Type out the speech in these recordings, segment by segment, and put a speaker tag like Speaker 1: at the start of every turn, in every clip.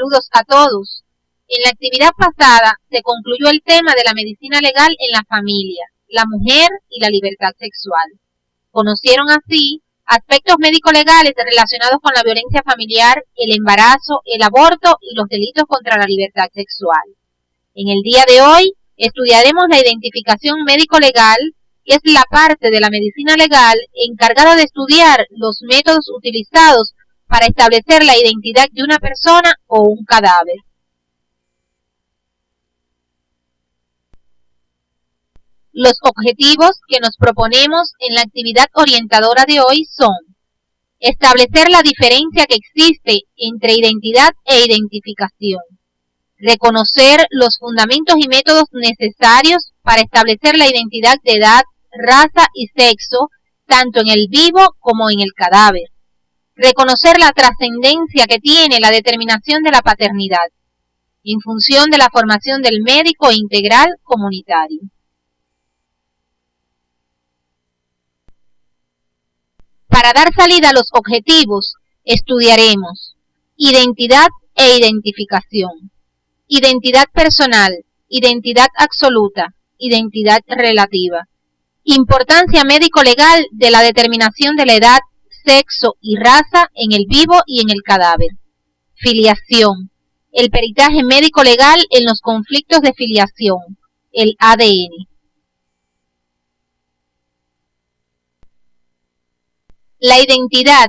Speaker 1: Saludos a todos. En la actividad pasada se concluyó el tema de la medicina legal en la familia, la mujer y la libertad sexual. Conocieron así aspectos médico-legales relacionados con la violencia familiar, el embarazo, el aborto y los delitos contra la libertad sexual. En el día de hoy estudiaremos la identificación médico-legal, que es la parte de la medicina legal encargada de estudiar los métodos utilizados para establecer la identidad de una persona o un cadáver. Los objetivos que nos proponemos en la actividad orientadora de hoy son: establecer la diferencia que existe entre identidad e identificación, reconocer los fundamentos y métodos necesarios para establecer la identidad de edad, raza y sexo, tanto en el vivo como en el cadáver, reconocer la trascendencia que tiene la determinación de la paternidad, en función de la formación del médico integral comunitario. Para dar salida a los objetivos, estudiaremos identidad e identificación, identidad personal, identidad absoluta, identidad relativa, importancia médico-legal de la determinación de la edad, sexo y raza en el vivo y en el cadáver, filiación, el peritaje médico-legal en los conflictos de filiación, el ADN. La identidad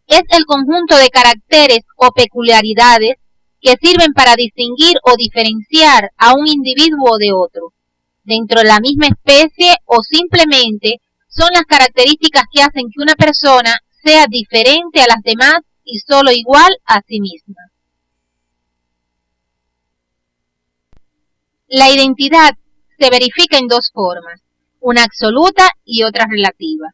Speaker 1: es el conjunto de caracteres o peculiaridades que sirven para distinguir o diferenciar a un individuo de otro, dentro de la misma especie, o simplemente son las características que hacen que una persona sea diferente a las demás y solo igual a sí misma. La identidad se verifica en dos formas, una absoluta y otra relativa.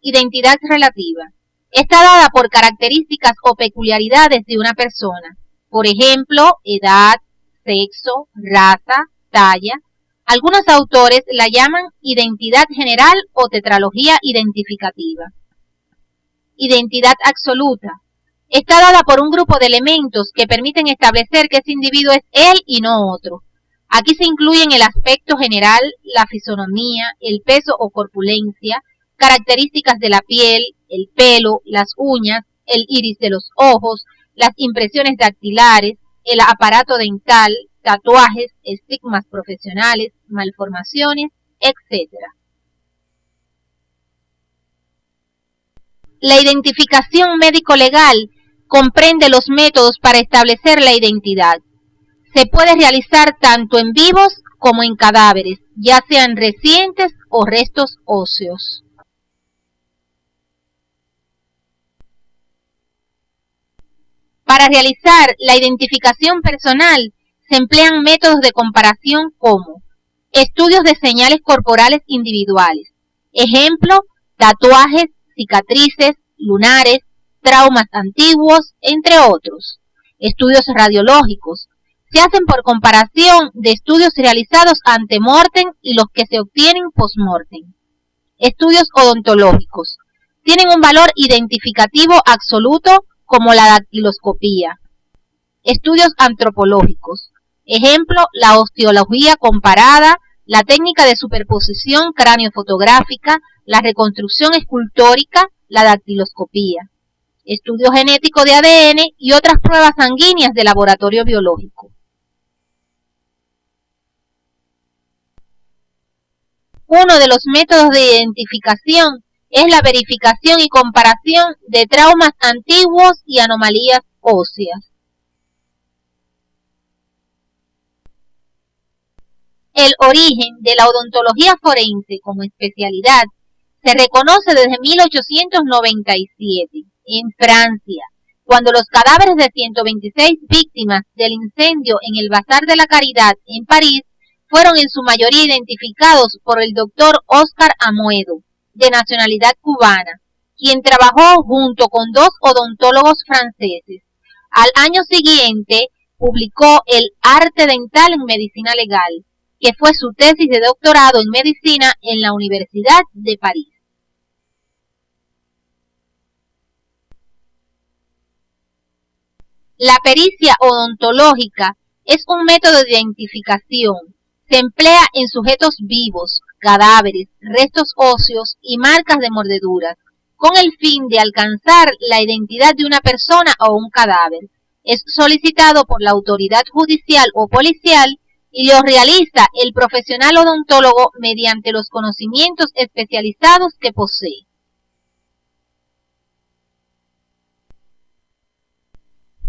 Speaker 1: Identidad relativa. Está dada por características o peculiaridades de una persona, por ejemplo, edad, sexo, raza, talla. Algunos autores la llaman identidad general o tetralogía identificativa. Identidad absoluta. Está dada por un grupo de elementos que permiten establecer que ese individuo es él y no otro. Aquí se incluyen el aspecto general, la fisonomía, el peso o corpulencia, características de la piel, el pelo, las uñas, el iris de los ojos, las impresiones dactilares, el aparato dental, tatuajes, estigmas profesionales, malformaciones, etc. La identificación médico-legal comprende los métodos para establecer la identidad. Se puede realizar tanto en vivos como en cadáveres, ya sean recientes o restos óseos. Para realizar la identificación personal se emplean métodos de comparación como estudios de señales corporales individuales, ejemplo, tatuajes, cicatrices, lunares, traumas antiguos, entre otros. Estudios radiológicos se hacen por comparación de estudios realizados ante mortem y los que se obtienen post-mortem. Estudios odontológicos tienen un valor identificativo absoluto como la dactiloscopía. Estudios antropológicos, ejemplo, la osteología comparada, la técnica de superposición cráneo-fotográfica, la reconstrucción escultórica, la dactiloscopía. Estudio genético de ADN y otras pruebas sanguíneas de laboratorio biológico. Uno de los métodos de identificación es la verificación y comparación de traumas antiguos y anomalías óseas. El origen de la odontología forense como especialidad se reconoce desde 1897 en Francia, cuando los cadáveres de 126 víctimas del incendio en el Bazar de la Caridad en París fueron en su mayoría identificados por el doctor Oscar Amoedo, de nacionalidad cubana, quien trabajó junto con dos odontólogos franceses. Al año siguiente publicó El arte dental en medicina legal, que fue su tesis de doctorado en medicina en la Universidad de París. La pericia odontológica es un método de identificación. Se emplea en sujetos vivos, cadáveres, restos óseos y marcas de mordeduras, con el fin de alcanzar la identidad de una persona o un cadáver. Es solicitado por la autoridad judicial o policial y lo realiza el profesional odontólogo mediante los conocimientos especializados que posee.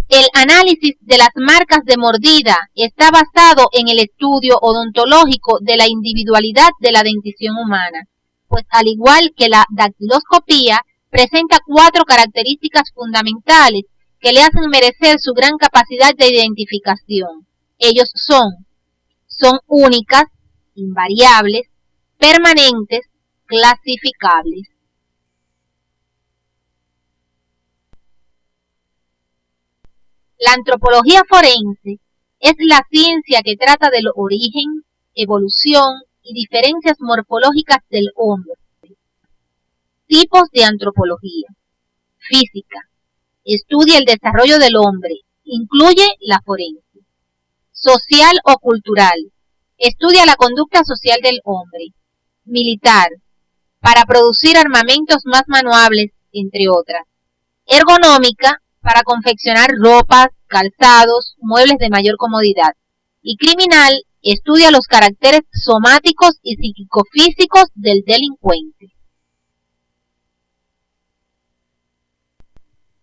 Speaker 1: El análisis de las marcas de mordida está basado en el estudio odontológico de la individualidad de la dentición humana, pues al igual que la dactiloscopía, presenta 4 características fundamentales que le hacen merecer su gran capacidad de identificación. Ellos son únicas, invariables, permanentes, clasificables. La antropología forense es la ciencia que trata del origen, evolución y diferencias morfológicas del hombre. Tipos de antropología. Física. Estudia el desarrollo del hombre. Incluye la forense. Social o cultural. Estudia la conducta social del hombre. Militar. Para producir armamentos más manuables, entre otras. Ergonómica. Para confeccionar ropas, calzados, muebles de mayor comodidad. Y criminal. Estudia los caracteres somáticos y psíquico-físicos del delincuente.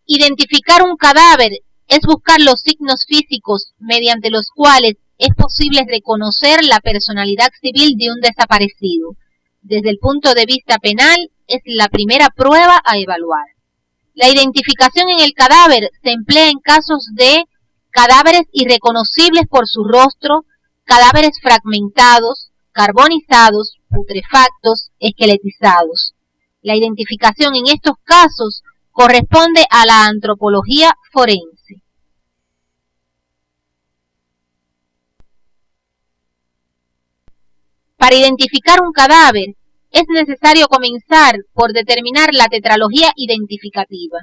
Speaker 1: Identificar un cadáver es buscar los signos físicos mediante los cuales es posible reconocer la personalidad civil de un desaparecido. Desde el punto de vista penal, es la primera prueba a evaluar. La identificación en el cadáver se emplea en casos de cadáveres irreconocibles por su rostro, cadáveres fragmentados, carbonizados, putrefactos, esqueletizados. La identificación en estos casos corresponde a la antropología forense. Para identificar un cadáver, es necesario comenzar por determinar la tetralogía identificativa.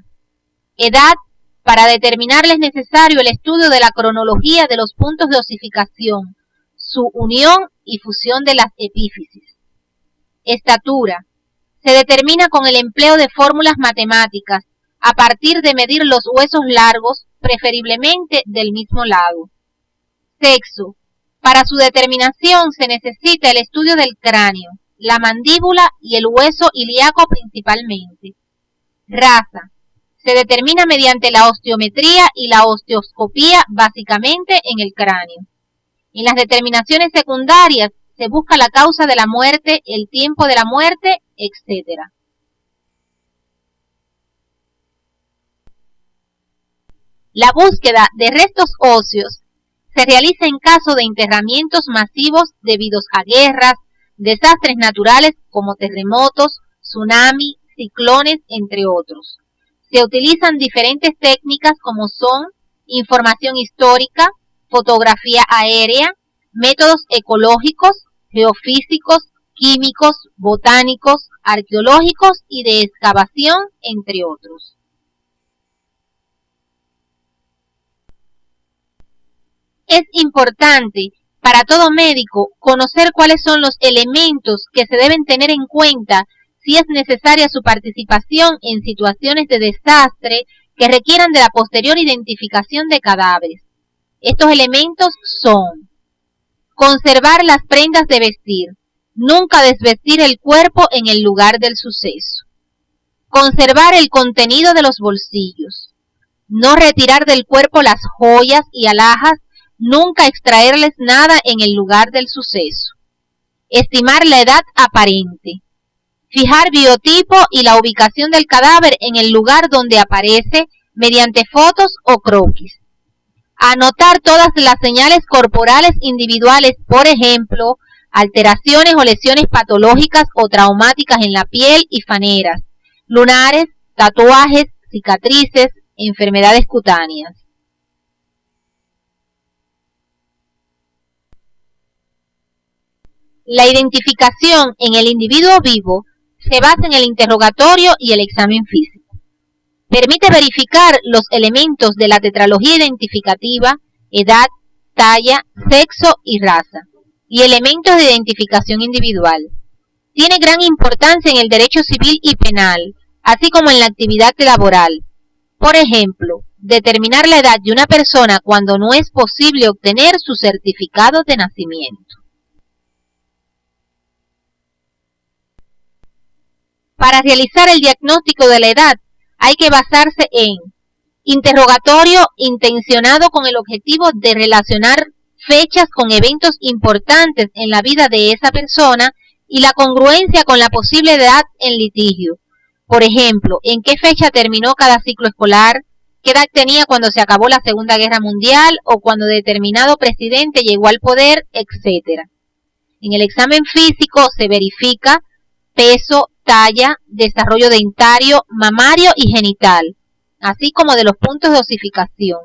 Speaker 1: Edad. Para determinarla es necesario el estudio de la cronología de los puntos de osificación, su unión y fusión de las epífisis. Estatura. Se determina con el empleo de fórmulas matemáticas a partir de medir los huesos largos, preferiblemente del mismo lado. Sexo. Para su determinación se necesita el estudio del cráneo, la mandíbula y el hueso ilíaco principalmente. Raza. Se determina mediante la osteometría y la osteoscopía básicamente en el cráneo. En las determinaciones secundarias se busca la causa de la muerte, el tiempo de la muerte, etc. La búsqueda de restos óseos se realiza en caso de enterramientos masivos debidos a guerras, desastres naturales como terremotos, tsunami, ciclones, entre otros. Se utilizan diferentes técnicas como son información histórica, fotografía aérea, métodos ecológicos, geofísicos, químicos, botánicos, arqueológicos y de excavación, entre otros. Es importante para todo médico conocer cuáles son los elementos que se deben tener en cuenta si es necesaria su participación en situaciones de desastre que requieran de la posterior identificación de cadáveres. Estos elementos son: conservar las prendas de vestir, nunca desvestir el cuerpo en el lugar del suceso. Conservar el contenido de los bolsillos, no retirar del cuerpo las joyas y alhajas, nunca extraerles nada en el lugar del suceso. Estimar la edad aparente. Fijar biotipo y la ubicación del cadáver en el lugar donde aparece mediante fotos o croquis. Anotar todas las señales corporales individuales, por ejemplo, alteraciones o lesiones patológicas o traumáticas en la piel y faneras, lunares, tatuajes, cicatrices, enfermedades cutáneas. La identificación en el individuo vivo se basa en el interrogatorio y el examen físico. Permite verificar los elementos de la tetralogía identificativa, edad, talla, sexo y raza, y elementos de identificación individual. Tiene gran importancia en el derecho civil y penal, así como en la actividad laboral. Por ejemplo, determinar la edad de una persona cuando no es posible obtener su certificado de nacimiento. Para realizar el diagnóstico de la edad, hay que basarse en interrogatorio intencionado con el objetivo de relacionar fechas con eventos importantes en la vida de esa persona y la congruencia con la posible edad en litigio. Por ejemplo, ¿en qué fecha terminó cada ciclo escolar? ¿Qué edad tenía cuando se acabó la Segunda Guerra Mundial o cuando determinado presidente llegó al poder, etcétera? En el examen físico se verifica peso, talla, desarrollo dentario, mamario y genital, así como de los puntos de osificación,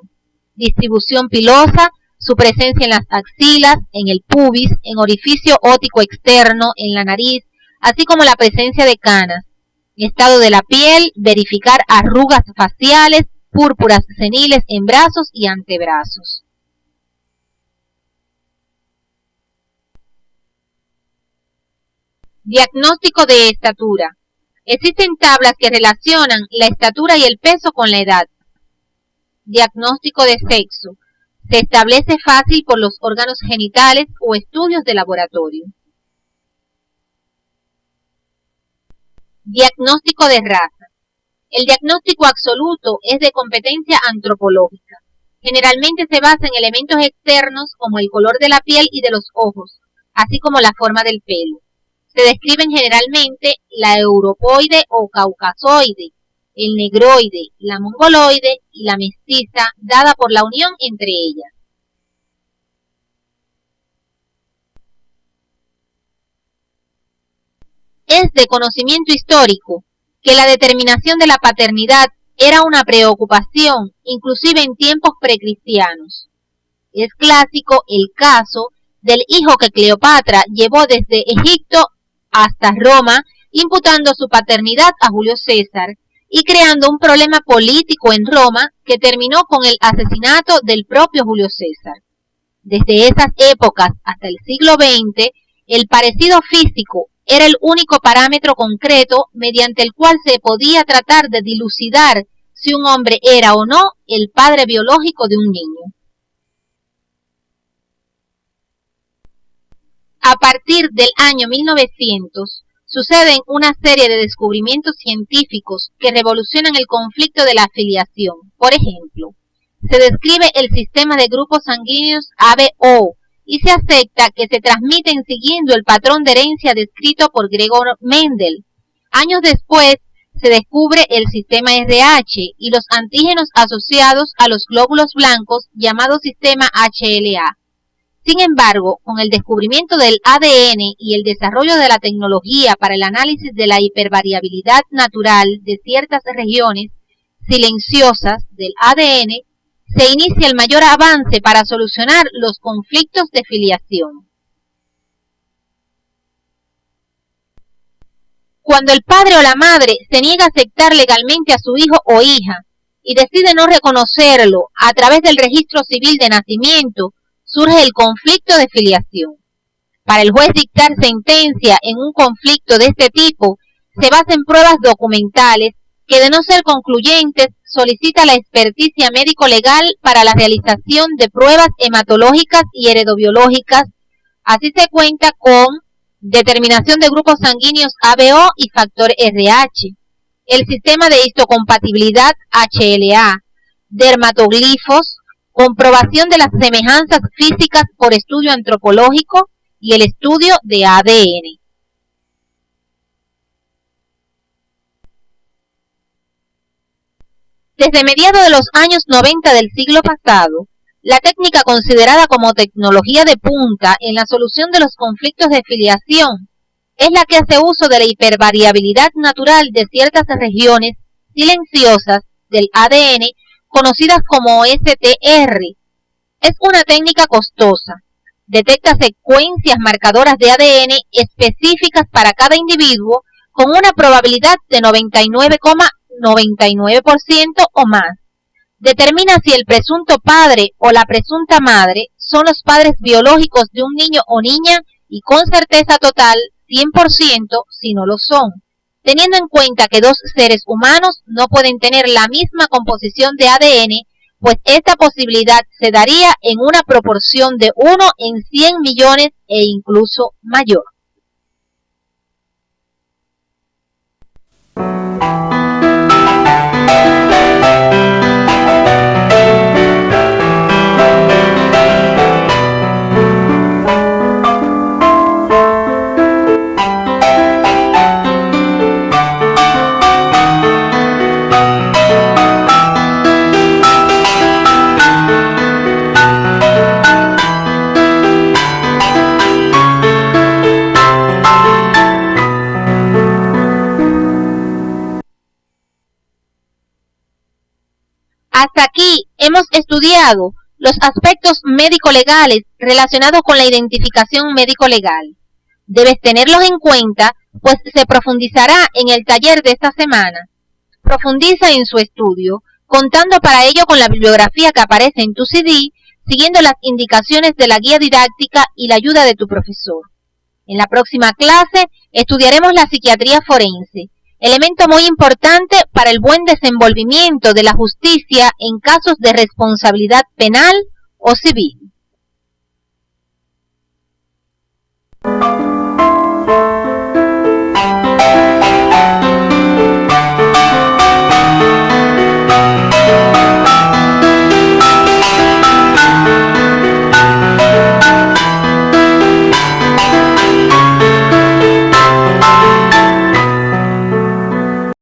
Speaker 1: distribución pilosa, su presencia en las axilas, en el pubis, en orificio óptico externo, en la nariz, así como la presencia de canas, estado de la piel, verificar arrugas faciales, púrpuras seniles en brazos y antebrazos. Diagnóstico de estatura. Existen tablas que relacionan la estatura y el peso con la edad. Diagnóstico de sexo. Se establece fácil por los órganos genitales o estudios de laboratorio. Diagnóstico de raza. El diagnóstico absoluto es de competencia antropológica. Generalmente se basa en elementos externos como el color de la piel y de los ojos, así como la forma del pelo. Se describen generalmente la europoide o caucasoide, el negroide, la mongoloide y la mestiza, dada por la unión entre ellas. Es de conocimiento histórico que la determinación de la paternidad era una preocupación, inclusive en tiempos precristianos. Es clásico el caso del hijo que Cleopatra llevó desde Egipto hasta Roma, imputando su paternidad a Julio César y creando un problema político en Roma que terminó con el asesinato del propio Julio César. Desde esas épocas hasta el siglo XX, el parecido físico era el único parámetro concreto mediante el cual se podía tratar de dilucidar si un hombre era o no el padre biológico de un niño. A partir del año 1900, suceden una serie de descubrimientos científicos que revolucionan el conflicto de la filiación. Por ejemplo, se describe el sistema de grupos sanguíneos ABO y se acepta que se transmiten siguiendo el patrón de herencia descrito por Gregor Mendel. Años después, se descubre el sistema RH y los antígenos asociados a los glóbulos blancos llamado sistema HLA. Sin embargo, con el descubrimiento del ADN y el desarrollo de la tecnología para el análisis de la hipervariabilidad natural de ciertas regiones silenciosas del ADN, se inicia el mayor avance para solucionar los conflictos de filiación. Cuando el padre o la madre se niega a aceptar legalmente a su hijo o hija y decide no reconocerlo a través del registro civil de nacimiento, surge el conflicto de filiación. Para el juez dictar sentencia en un conflicto de este tipo, se basa en pruebas documentales que, de no ser concluyentes, solicita la experticia médico-legal para la realización de pruebas hematológicas y heredobiológicas. Así se cuenta con determinación de grupos sanguíneos ABO y factor RH, el sistema de histocompatibilidad HLA, dermatoglifos, comprobación de las semejanzas físicas por estudio antropológico y el estudio de ADN. Desde mediados de los años 90 del siglo pasado, la técnica considerada como tecnología de punta en la solución de los conflictos de filiación es la que hace uso de la hipervariabilidad natural de ciertas regiones silenciosas del ADN conocidas como STR. Es una técnica costosa. Detecta secuencias marcadoras de ADN específicas para cada individuo con una probabilidad de 99,99%. 99% o más. Determina si el presunto padre o la presunta madre son los padres biológicos de un niño o niña y con certeza total 100% si no lo son, teniendo en cuenta que dos seres humanos no pueden tener la misma composición de ADN, pues esta posibilidad se daría en una proporción de 1 en 100 millones e incluso mayor. Hasta aquí hemos estudiado los aspectos médico-legales relacionados con la identificación médico-legal. Debes tenerlos en cuenta, pues se profundizará en el taller de esta semana. Profundiza en su estudio, contando para ello con la bibliografía que aparece en tu CD, siguiendo las indicaciones de la guía didáctica y la ayuda de tu profesor. En la próxima clase estudiaremos la psiquiatría forense, elemento muy importante para el buen desenvolvimiento de la justicia en casos de responsabilidad penal o civil.